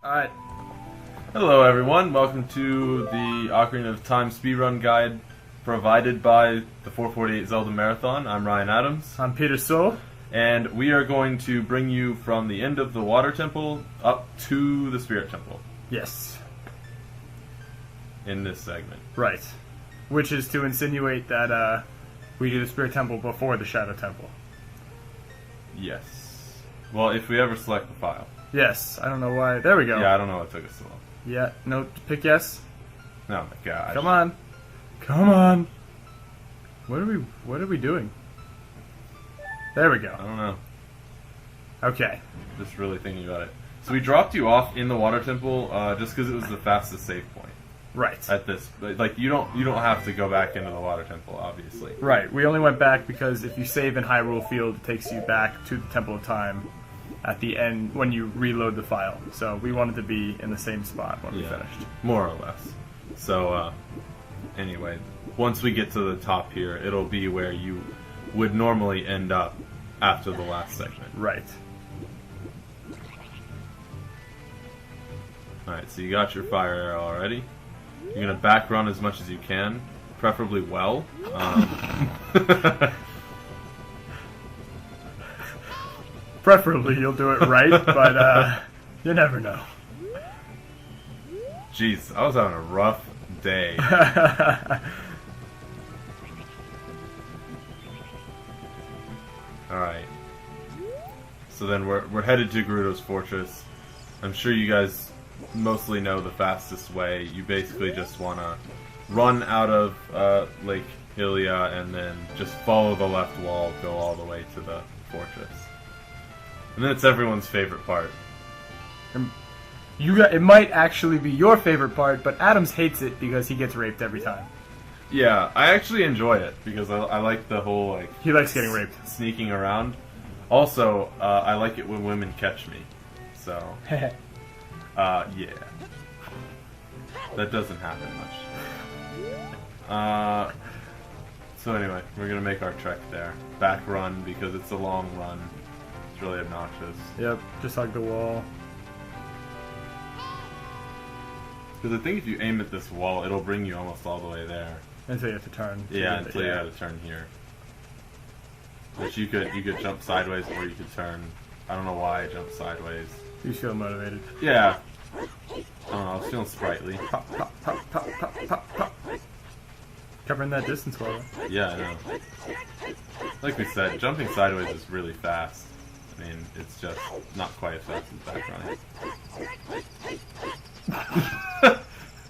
Alright. Hello everyone, welcome to the Ocarina of Time speedrun guide provided by the 448 Zelda Marathon. I'm Ryan Adams. I'm Peter Soul. And we are going to bring you from the end of the Water Temple up to the Spirit Temple. Yes. In this segment. Right. Which is to insinuate that we do the Spirit Temple before the Shadow Temple. Yes. Well, if we ever select the file. Yes. I don't know why. There we go. Yeah, I don't know what took us so long. Yeah. No, pick yes. Oh my gosh. Come on. Come on. What are we doing? There we go. I don't know. Okay. Just really thinking about it. So we dropped you off in the Water Temple just because it was the fastest save point. Right. At this, like you don't have to go back into the Water Temple, obviously. Right. We only went back because if you save in Hyrule Field, it takes you back to the Temple of Time at the end when you reload the file. So we wanted to be in the same spot when we finished. More or less. So anyway, once we get to the top here, it'll be where you would normally end up after the last segment. Right. Alright, so you got your fire arrow already. You're going to back run as much as you can, preferably well. Preferably you'll do it right, but you never know. Jeez, I was having a rough day. Alright. So then we're headed to Gerudo's Fortress. I'm sure you guys mostly know the fastest way. You basically just want to run out of Lake Hylia and then just follow the left wall, go all the way to the fortress. And then it's everyone's favorite part. It might actually be your favorite part, but Adams hates it because he gets raped every time. Yeah, I actually enjoy it because I like the whole like he likes getting raped, sneaking around. Also, I like it when women catch me. So, yeah, that doesn't happen much. So anyway, we're gonna make our trek there. Back run because it's a long run. It's really obnoxious. Yep, just hug the wall. Because I think if you aim at this wall, it'll bring you almost all the way there. Until you have to turn. Yeah, until you have to turn here. Which you could jump sideways or you could turn. I don't know why I jumped sideways. You feel motivated. Yeah. I don't know, I was feeling sprightly. Pop, pop, pop, pop, pop, pop, pop. Covering that distance well. Yeah, I know. Like we said, jumping sideways is really fast. I mean, it's just not quite as fast as back running.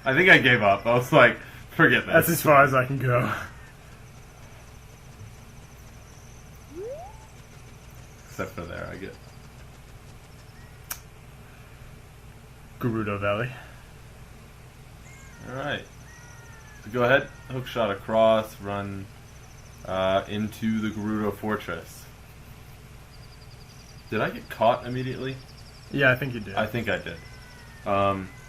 I think I gave up. I was like, forget this. That's as far as I can go. Except for there, I get. Gerudo Valley. Alright. So go ahead, hook shot across, run into the Gerudo Fortress. Did I get caught immediately? Yeah, I think you did. I think I did.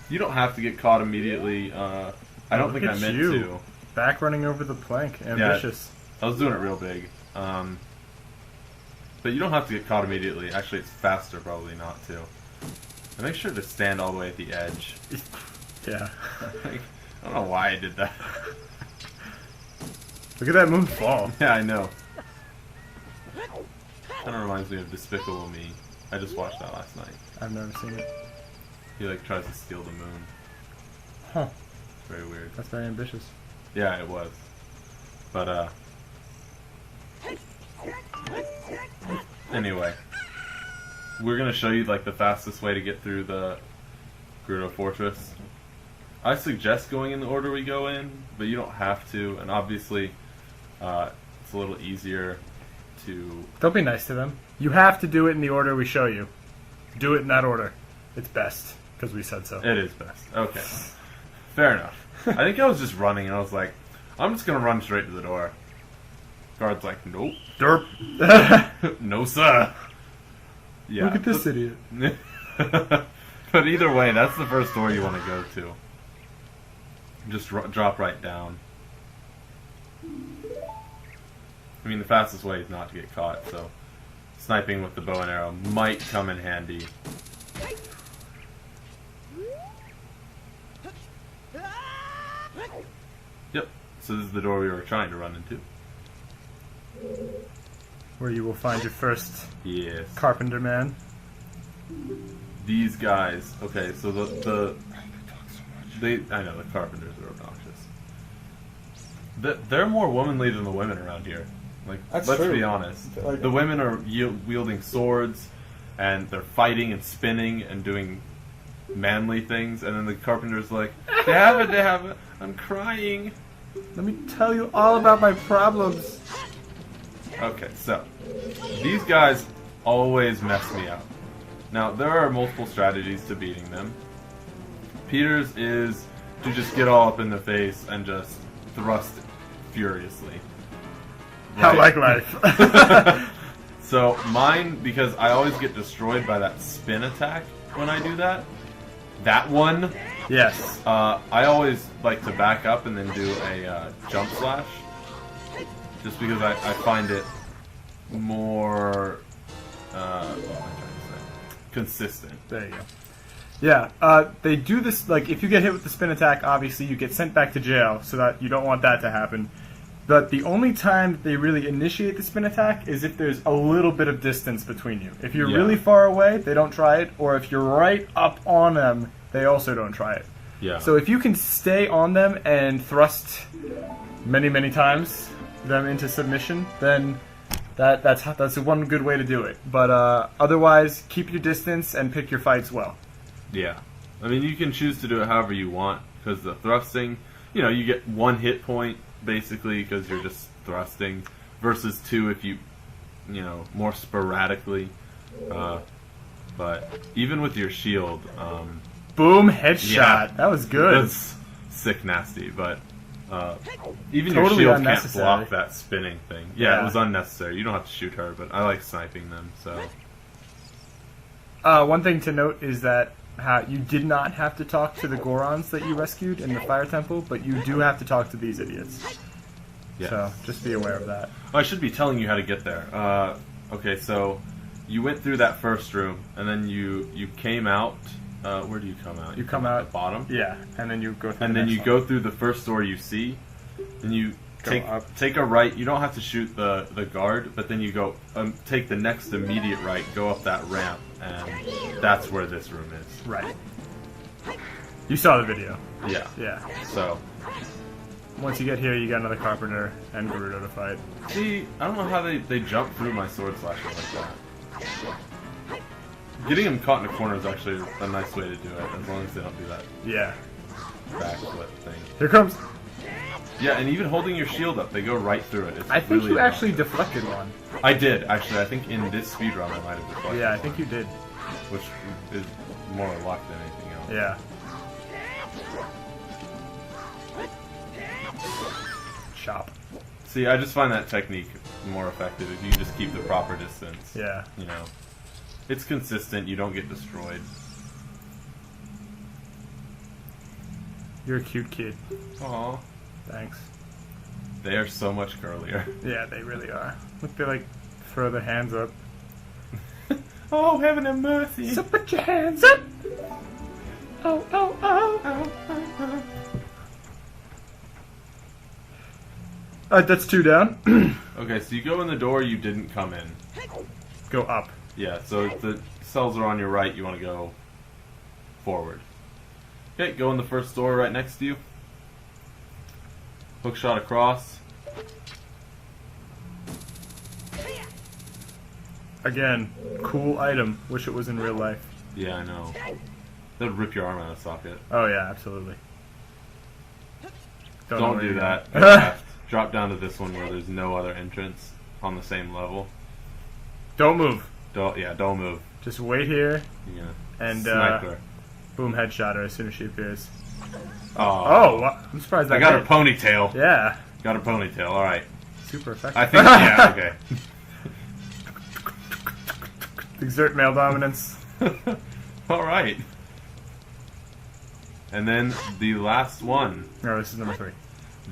You don't have to get caught immediately. I don't think I meant to. Back running over the plank. Ambitious. Yeah, I was doing it real big. But you don't have to get caught immediately. Actually, it's faster probably not to. And make sure to stand all the way at the edge. Yeah. Like, I don't know why I did that. Look at that moon fall. Yeah, I know. Kind of reminds me of Despicable Me. I just watched that last night. I've never seen it. He like tries to steal the moon. Huh. It's very weird. That's very ambitious. Yeah, it was. But anyway, we're gonna show you like the fastest way to get through the Gerudo Fortress. I suggest going in the order we go in, but you don't have to. And obviously, it's a little easier to. Don't be nice to them. You have to do it in the order we show you. Do it in that order. It's best because we said so. It is best. Okay, fair enough. I think I was just running, and I was like, I'm just gonna run straight to the door. Guard's like, nope. Derp. No, sir. Yeah. Look at this idiot. But either way, that's the first door you want to go to. Just drop right down. I mean, the fastest way is not to get caught, so sniping with the bow and arrow might come in handy. Yep. So this is the door we were trying to run into. Where you will find your first Yes. carpenter man. These guys. Okay, so I know the carpenters are obnoxious. They're more womanly than the women around here. Like, That's let's true. be honest. Like- The women are wielding swords, and they're fighting and spinning and doing manly things, and then the carpenter's like, "Dabba, I'm crying." Let me tell you all about my problems. Okay, so these guys always mess me up. Now, there are multiple strategies to beating them. Peter's is to just get all up in the face and just thrust furiously. How like life. So mine, because I always get destroyed by that spin attack when I do that. That one, Yes. I always like to back up and then do a jump slash. Just because I find it more what am I trying to say? Consistent. There you go. Yeah, they do this, like, if you get hit with the spin attack, obviously you get sent back to jail, so that you don't want that to happen. But the only time they really initiate the spin attack is if there's a little bit of distance between you. If you're Yeah. really far away, they don't try it, or if you're right up on them, they also don't try it. Yeah. So if you can stay on them and thrust many, many times them into submission, then that's one good way to do it. But otherwise, keep your distance and pick your fights well. Yeah. I mean, you can choose to do it however you want, because the thrusting, you get 1 hit point, basically, because you're just thrusting, versus 2 if you more sporadically. But even with your shield, Boom, headshot. Yeah. That was good. that's sick nasty, but even Totally your shield can't unnecessary. block that spinning thing. Yeah, Yeah. it was unnecessary. You don't have to shoot her, but I like sniping them, so... One thing to note is that you did not have to talk to the Gorons that you rescued in the Fire Temple, but you do have to talk to these idiots. Yes. So just be aware of that. Oh, I should be telling you how to get there. Okay, so you went through that first room, and then you came out. Where do you come out? You come out the bottom. Yeah, and then you go through. And the then next you one. go through the first door you see. Then you Go up. take a right. You don't have to shoot the guard, but then you go take the next immediate right. Go up that ramp, and that's where this room is. Right. You saw the video. Yeah. Yeah. So Once you get here, you got another Carpenter and Gerudo to fight. see, I don't know how they jump through my sword slasher like that. Getting them caught in a corner is actually a nice way to do it, as long as they don't do that Yeah. backflip thing. Here comes. Yeah, and even holding your shield up, they go right through it. It's I think really you actually obnoxious. deflected one. I did, actually. I think in this speedrun I might have deflected Yeah, I one, think you did. which is more luck than anything else. Yeah. Chop. See, I just find that technique more effective if you just keep the proper distance. Yeah. It's consistent, you don't get destroyed. You're a cute kid. Aww. Thanks. They are so much curlier. Yeah, they really are. Look, they like throw their hands up. Oh, heaven and mercy! So put your hands up. Oh, oh, oh. That's 2 down. Okay, so you go in the door you didn't come in. Go up. Yeah, so if the cells are on your right, you want to go forward. Okay, go in the first door right next to you. Hook shot across. Again, cool item. Wish it was in real life. Yeah, I know. That'd rip your arm out of socket. Oh yeah, absolutely. know Don't where do you're that. going. Go left. Drop down to this one where there's no other entrance on the same level. Don't move. Don't move. Just wait here Yeah. and Sniper. boom, headshot her as soon as she appears. Oh. Oh, I'm surprised that I got a hit. ponytail. Yeah, Got a ponytail. All right. super effective. I think. Yeah. Okay. Exert male dominance. All right. And then the last one. No, this is number 3.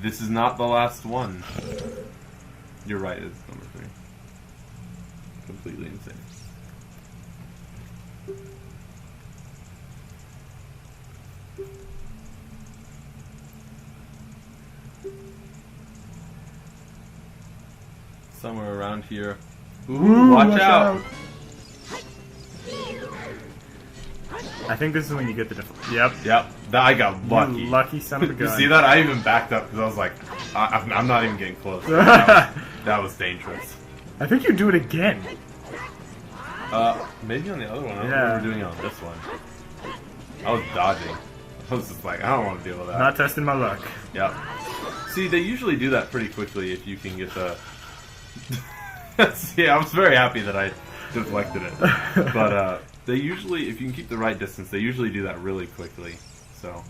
This is not the last one. You're right, it's number 3. Completely insane. somewhere around here. Ooh, watch out! I think this is when you get the Yep. Yep, I got lucky. You lucky son of a gun. You see that? I even backed up because I was like, I'm not even getting close. That was dangerous. I think you do it again. Maybe on the other one. I don't Yeah. remember doing it on this one. I was dodging. I was just like, I don't want to deal with that. Not testing my luck. Yep. See, they usually do that pretty quickly if you can get the... See, I was very happy that I deflected it. But, they usually, if you can keep the right distance, they usually do that really quickly. So,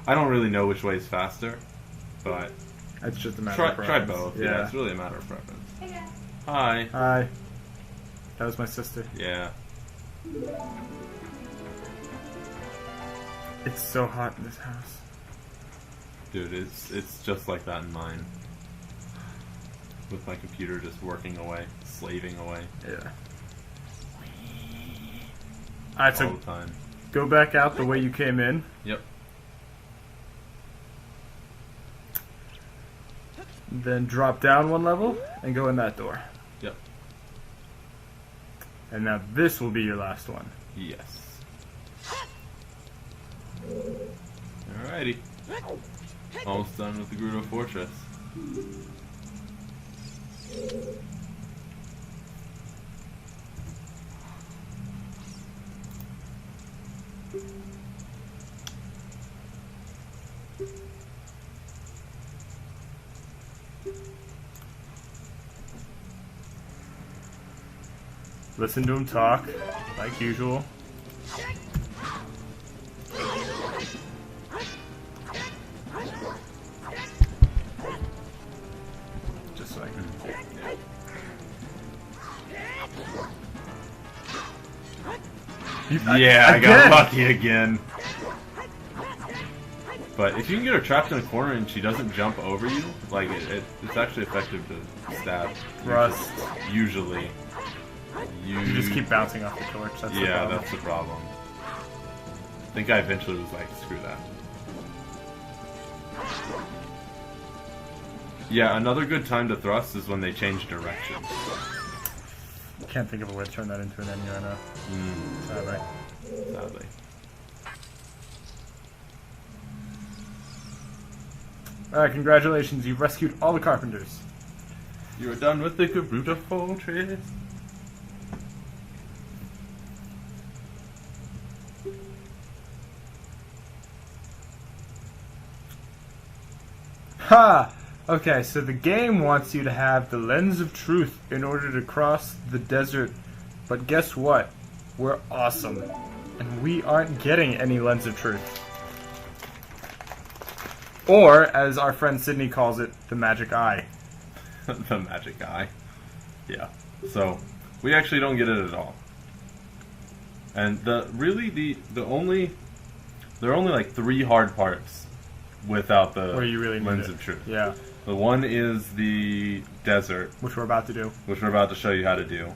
I don't really know which way is faster, but... It's just a matter of Try preference. both. Yeah, it's really a matter of preference. Hey guys. Hi. Hi. That was my sister. Yeah. It's so hot in this house. Dude, it's just like that in mine. With my computer just working away, slaving away Yeah. Alright, all so the time. go back out the way you came in. Yep. Then drop down one level and go in that door. Yep. And now this will be your last one. Yes. Alrighty. Almost done with the Gerudo Fortress. Listen to him talk, like usual. Just so I can... Yeah, I Again! got lucky again. But if you can get her trapped in a corner and she doesn't jump over you, like it's actually effective to stab. Rust. Usually. You just keep bouncing off the torch. That's the Yeah, problem. that's the problem. I think I eventually was like, screw that. Yeah, another good time to thrust is when they change direction. Can't think of a way to turn that into an enemy right now. Sadly. Sadly. Alright, congratulations. You've rescued all the carpenters. You're done with the Gerudo Fortress. Ha! Okay, so the game wants you to have the lens of truth in order to cross the desert. But guess what? We're awesome. And we aren't getting any lens of truth. Or, as our friend Sydney calls it, the magic eye. The magic eye. Yeah. So, we actually don't get it at all. And there are only like 3 hard parts without the Where you really need lens it. of truth. Yeah, The one is the desert, which we're about to do. which we're about to show you how to do.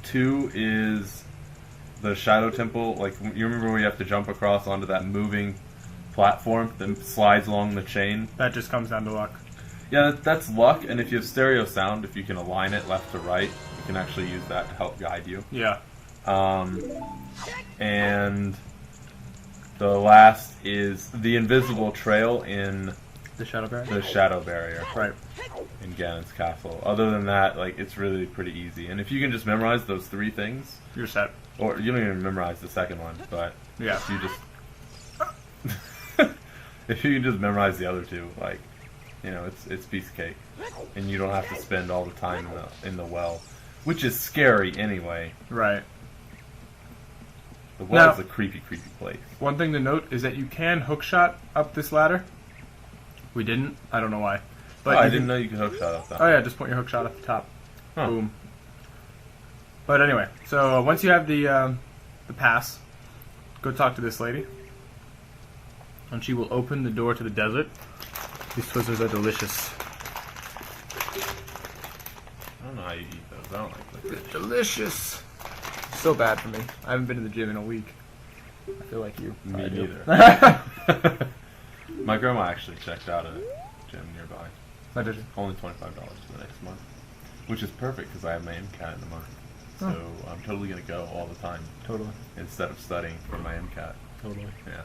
2 is the Shadow Temple. Like, you remember where you have to jump across onto that moving platform that slides along the chain? That just comes down to luck. Yeah, that's luck, and if you have stereo sound, if you can align it left to right, you can actually use that to help guide you. Yeah. And the last is the invisible trail in The shadow barrier? the Shadow Barrier Right. in Ganon's castle. Other than that, like, it's really pretty easy. And if you can just memorize those 3 things, You're set. or you don't even memorize the second one, but Yeah. if you just if you can just memorize the other 2, like, you know, it's piece of cake, and you don't have to spend all the time in the well, which is scary anyway. Right. The well Now- is a creepy place. One thing to note is that you can hookshot up this ladder. We didn't. I don't know why. But I you didn't can- know you could hookshot up that. Oh yeah, just point your hookshot at the top. Huh. Boom. But anyway, so once you have the pass, go talk to this lady, and she will open the door to the desert. These Twizzlers are delicious. I don't know how you eat those. I don't like licorice. Delicious. So bad for me. I haven't been to the gym in a week. I feel like you. Me I do. neither. My grandma actually checked out a gym nearby. I did. Only $25 for the next month. Which is perfect because I have my MCAT in the month. So I'm totally going to go all the time. Totally. Instead of studying for my MCAT. Totally. Yeah.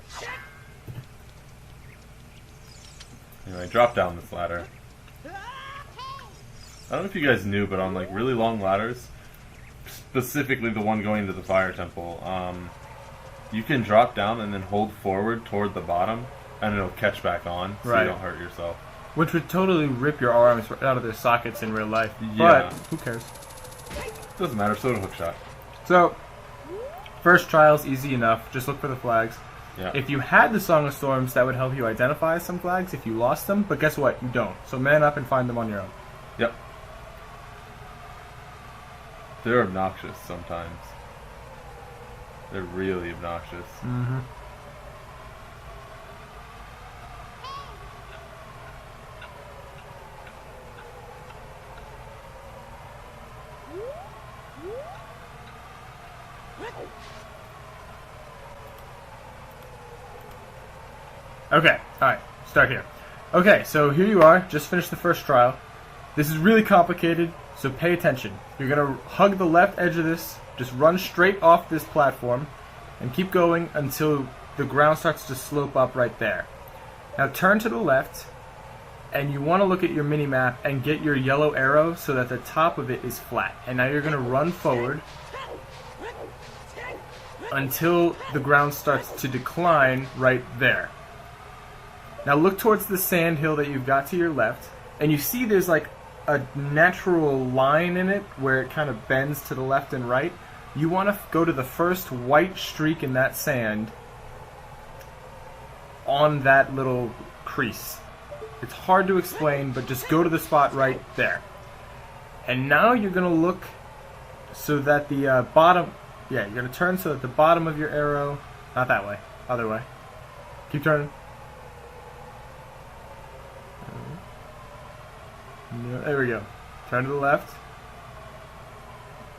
Anyway, drop down this ladder. I don't know if you guys knew, but on like really long ladders, specifically the one going to the fire temple, you can drop down and then hold forward toward the bottom, and it'll catch back on, so Right. you don't hurt yourself. Which would totally rip your arms out of their sockets in real life. Yeah. But who cares? Doesn't matter, so it'll hook shot. So, first trial's easy enough. Just look for the flags. Yeah. If you had the Song of Storms, that would help you identify some flags if you lost them. But guess what? You don't. So man up and find them on your own. Yep. They're obnoxious sometimes. They're really obnoxious. Mm-hmm. Okay, alright, start here. Okay, so here you are, just finished the first trial. This is really complicated, so pay attention. You're going to hug the left edge of this, just run straight off this platform, and keep going until the ground starts to slope up right there. Now turn to the left, and you want to look at your mini-map and get your yellow arrow so that the top of it is flat. And now you're going to run forward until the ground starts to decline right there. Now look towards the sand hill that you've got to your left, and you see there's like a natural line in it where it kind of bends to the left and right. You want to go to the first white streak in that sand on that little crease. It's hard to explain, but just go to the spot right there. And now you're going to look so that the bottom... Yeah, you're going to turn so that the bottom of your arrow... Not that way. Other way. Keep turning. There we go. Turn to the left.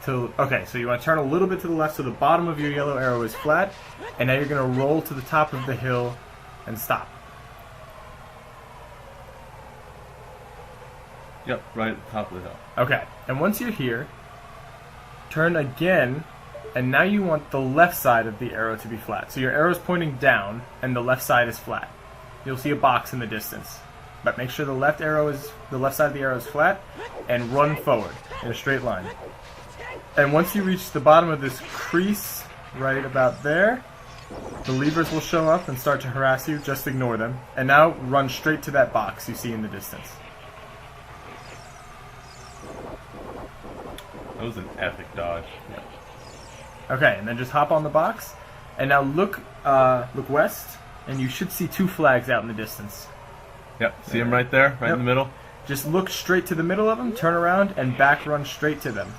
Okay, so you want to turn a little bit to the left so the bottom of your yellow arrow is flat. And now you're going to roll to the top of the hill and stop. Yep, right at the top of the hill. Okay, and once you're here, turn again, and now you want the left side of the arrow to be flat. So your arrow's pointing down, and the left side is flat. You'll see a box in the distance. But make sure the left side of the arrow is flat, and run forward in a straight line. And once you reach the bottom of this crease, right about there, the levers will show up and start to harass you. Just ignore them. And now run straight to that box you see in the distance. That was an epic dodge. Yep. Okay, and then just hop on the box, and now look west, and you should see two flags out in the distance. Yep, see them right there, right in the middle? Just look straight to the middle of them, turn around, and back run straight to them.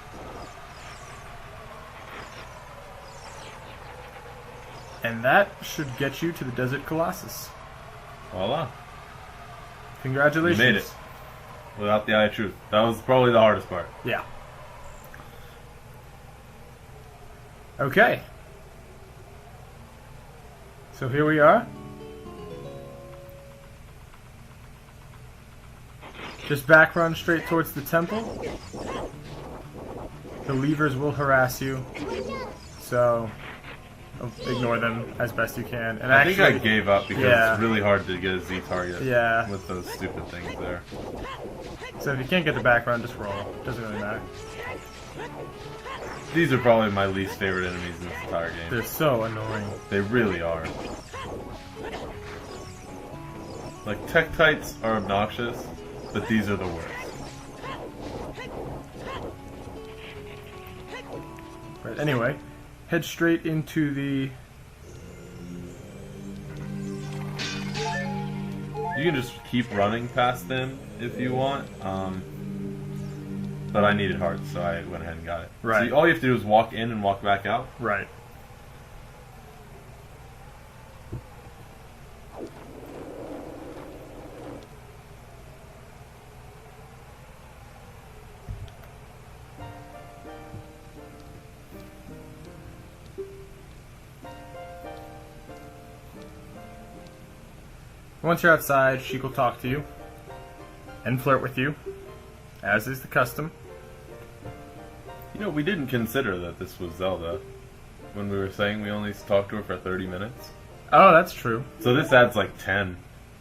And that should get you to the Desert Colossus. Voila. Congratulations. You made it. Without the Eye of Truth. That was probably the hardest part. Yeah. Okay. So here we are. Just back run straight towards the temple. The levers will harass you, so ignore them as best you can. And I think I gave up because yeah. it's really hard to get a Z target Yeah. with those stupid things there. So if you can't get the back run, just roll. Doesn't really matter. These are probably my least favorite enemies in this entire game. They're so annoying. They really are. Like, Tektites are obnoxious, but these are the worst. But anyway, head straight into the... You can just keep running past them if you want, but I needed hearts, so I went ahead and got it. Right. So all you have to do is walk in and walk back out. Right. Once you're outside, Sheik will talk to you and flirt with you, as is the custom. You know, we didn't consider that this was Zelda when we were saying we only talked to her for 30 minutes. Oh, that's true. So this adds like 10.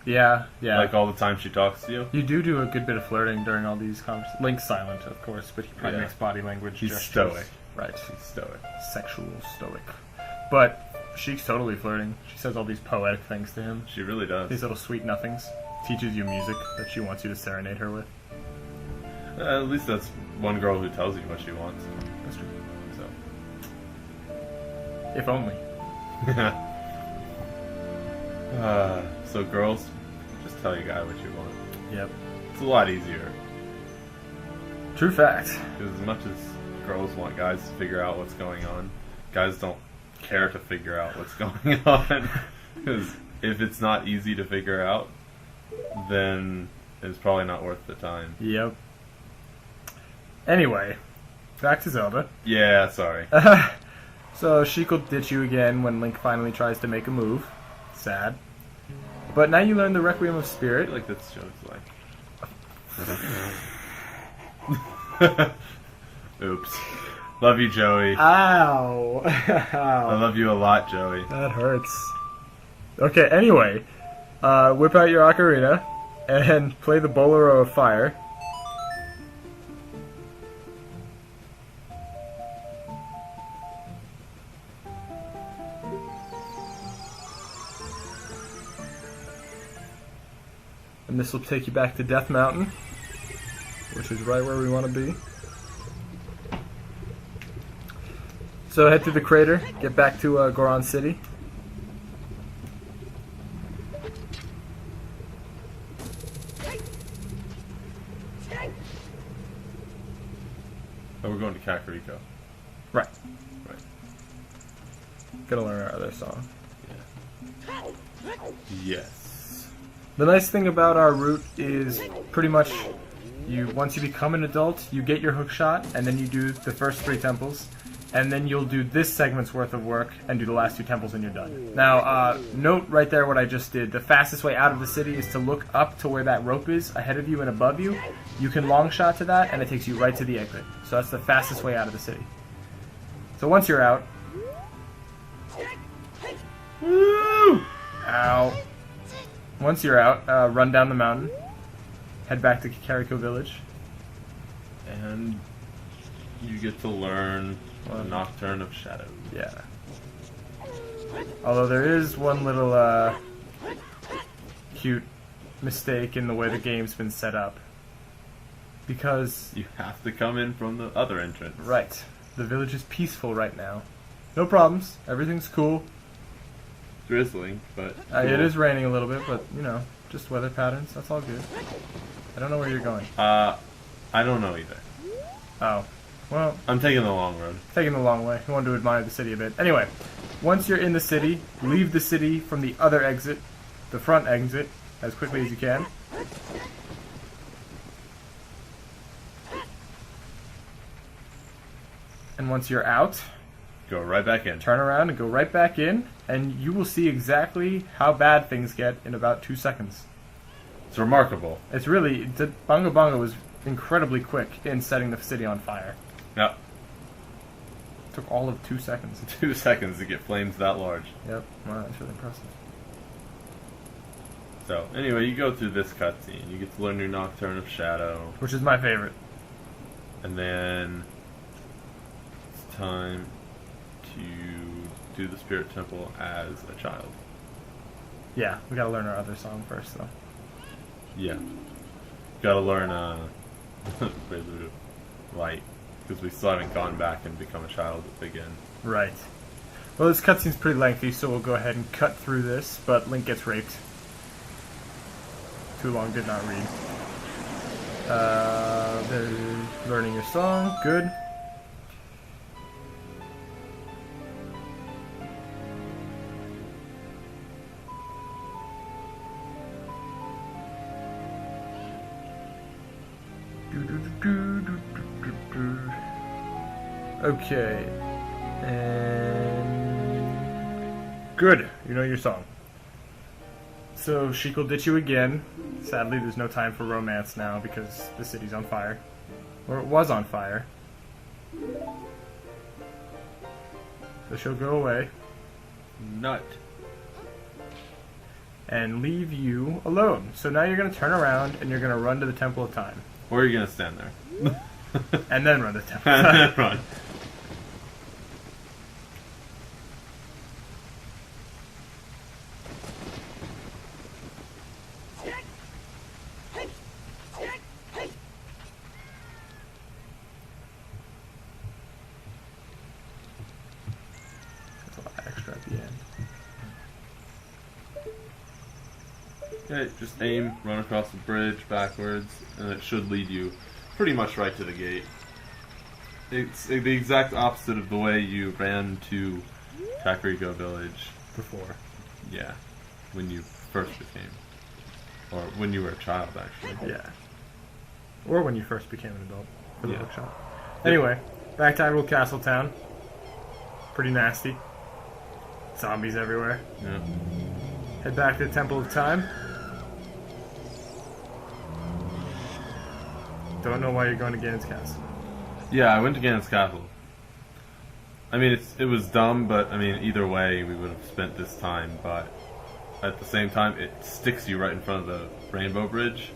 Yeah, yeah. Like all the time she talks to you. You do a good bit of flirting during all these conversations. Link's silent, of course, but he probably makes body language He's gestures. stoic. Right. He's stoic. Sexual stoic. But she's totally flirting. She says all these poetic things to him. She really does. These little sweet nothings. Teaches you music that she wants you to serenade her with. At least that's one girl who tells you what she wants. That's true. So. If only. So girls, just tell your guy what you want. Yep. It's a lot easier. True fact. Because as much as girls want guys to figure out what's going on, guys don't care to figure out what's going on. Because if it's not easy to figure out, then it's probably not worth the time. Yep. Anyway, back to Zelda. Yeah, sorry. So Sheik will ditch you again when Link finally tries to make a move. Sad. But now you learn the Requiem of I Spirit. feel like this joke's like... Oops. Love you, Joey. Ow! I love you a lot, Joey. That hurts. Okay, anyway. Whip out your ocarina and play the Bolero of Fire. And this will take you back to Death Mountain, which is right where we want to be. So head to the crater, get back to Goron City. Oh, we're going to Kakariko. Right. Right. Gotta learn our other song. Yes. The nice thing about our route is pretty much once you become an adult, you get your hook shot, and then you do the first 3 temples, and then you'll do this segment's worth of work and do the last 2 temples and you're done. Now, note right there what I just did. The fastest way out of the city is to look up to where that rope is, ahead of you and above you. You can long shot to that, and it takes you right to the exit. So that's the fastest way out of the city. So once you're out... Woo! Ow. Once you're out, run down the mountain, head back to Kakariko Village. And you get to learn the Nocturne of Shadows. Yeah. Although there is one little cute mistake in the way the game's been set up. Because... You have to come in from the other entrance. Right. The village is peaceful right now. No problems. Everything's cool. Drizzling, but... It is raining a little bit, but, you know, just weather patterns. That's all good. I don't know where you're going. I don't know either. Oh. Well, I'm taking the long road. taking the long way. I wanted to admire the city a bit. Anyway, once you're in the city, leave the city from the other exit, the front exit, as quickly as you can. And once you're out, Go right back in. turn around and go right back in, and you will see exactly how bad things get in about 2 seconds. It's remarkable. It's really... Bongo Bongo was incredibly quick in setting the city on fire. Yep. It took all of 2 seconds. 2 seconds to get flames that large. Yep. Wow, that's really impressive. So, anyway, you go through this cutscene. You get to learn your Nocturne of Shadow. Which is my favorite. And then... It's time to do the Spirit Temple as a child. Yeah, we gotta learn our other song first, though. Yeah. Gotta learn, Light. Because we still haven't gone back and become a child again. Right. Well, this cutscene's pretty lengthy, so we'll go ahead and cut through this, but Link gets raped. Too long, did not read. They're learning your song. Good. Okay. And... Good. You know your song. So Sheik will ditch you again. Sadly, there's no time for romance now because the city's on fire. Or it was on fire. So she'll go away Nut. and leave you alone. So now you're going to turn around and you're going to run to the Temple of Time. Or you're gonna stand there. And then run to the Temple of Time. Run. That's a lot extra at the end. Okay, just aim, run across the bridge backwards, and it should lead you pretty much right to the gate. It's the exact opposite of the way you ran to Kakariko Village. Before. Yeah, when you first became. Or when you were a child, actually. Yeah. Or when you first became an adult for the Yeah. bookshop. Anyway, back to Hyrule Castle Town. Pretty nasty. Zombies everywhere. Yeah. Head back to the Temple of Time. Don't know why you're going to Ganon's Castle. Yeah, I went to Ganon's Castle. I mean, it was dumb, but I mean, either way, we would have spent this time. But at the same time, it sticks you right in front of the Rainbow Bridge.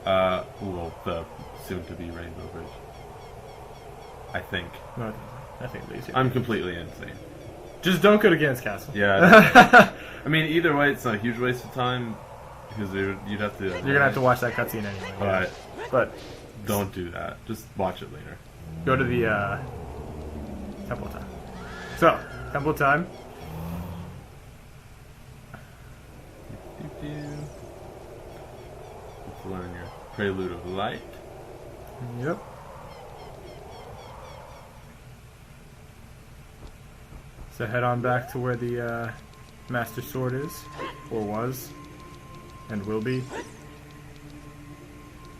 Well, the soon-to-be Rainbow Bridge. I think. No, I think it's easier. I'm completely insane. Just don't go to Ganon's Castle. Yeah. I mean, either way, it's not a huge waste of time because you'd have to. You're gonna have to watch that cutscene anyway. But But don't do that. Just watch it later. go to the Temple of Time. So, Temple of Time. Let's learn your Prelude of Light. Yep. So head on back to where the Master Sword is, or was, and will be.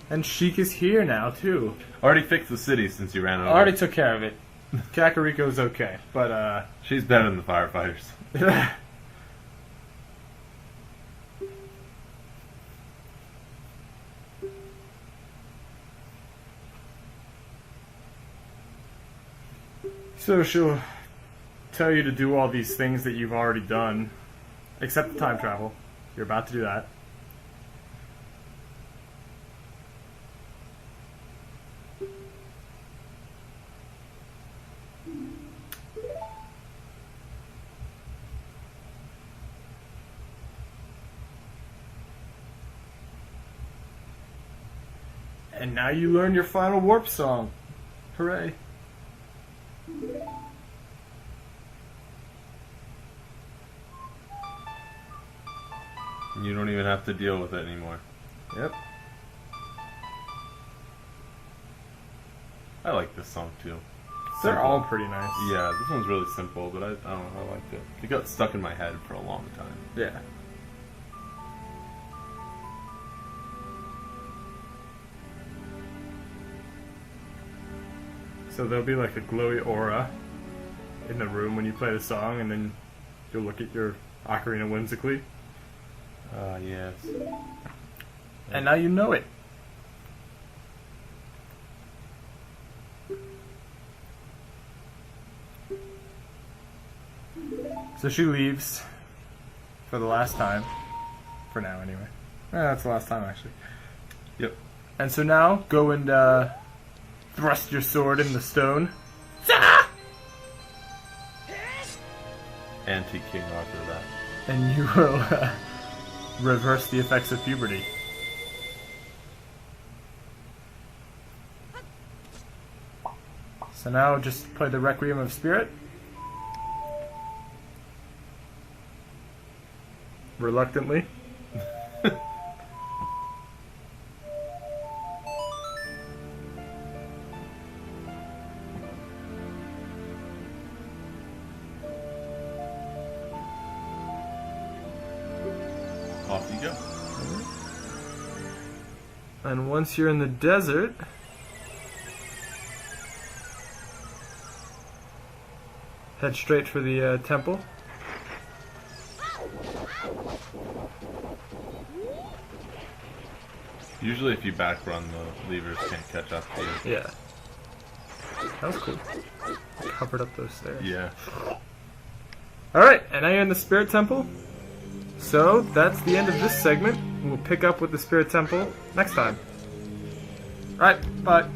And Sheik is here now too. Already fixed the city since you ran over. Already took care of it. Kakariko's okay, but She's better than the firefighters. So she'll tell you to do all these things that you've already done, except the time travel. You're about to do that. And now you learn your final warp song. Hooray. You don't even have to deal with it anymore. Yep. I like this song too. They're Simple. all pretty nice. Yeah, this one's really simple, but I don't know, I liked it. It got stuck in my head for a long time. Yeah. So there'll be like a glowy aura in the room when you play the song, and then you'll look at your ocarina whimsically. Yes. And now you know it. So she leaves for the last time. For now, anyway. That's the last time, actually. Yep. And so now, go and thrust your sword in the stone. Anti-King Arthur that. And you will reverse the effects of puberty. So now just play the Requiem of Spirit. Reluctantly. Off you go. And once you're in the desert, head straight for the temple. Usually if you back run, the levers can't catch up to you. Yeah. That was cool. Covered up those stairs. Yeah. Alright, and now you're in the Spirit Temple. So, that's the end of this segment. We'll pick up with the Spirit Temple next time. Alright, bye.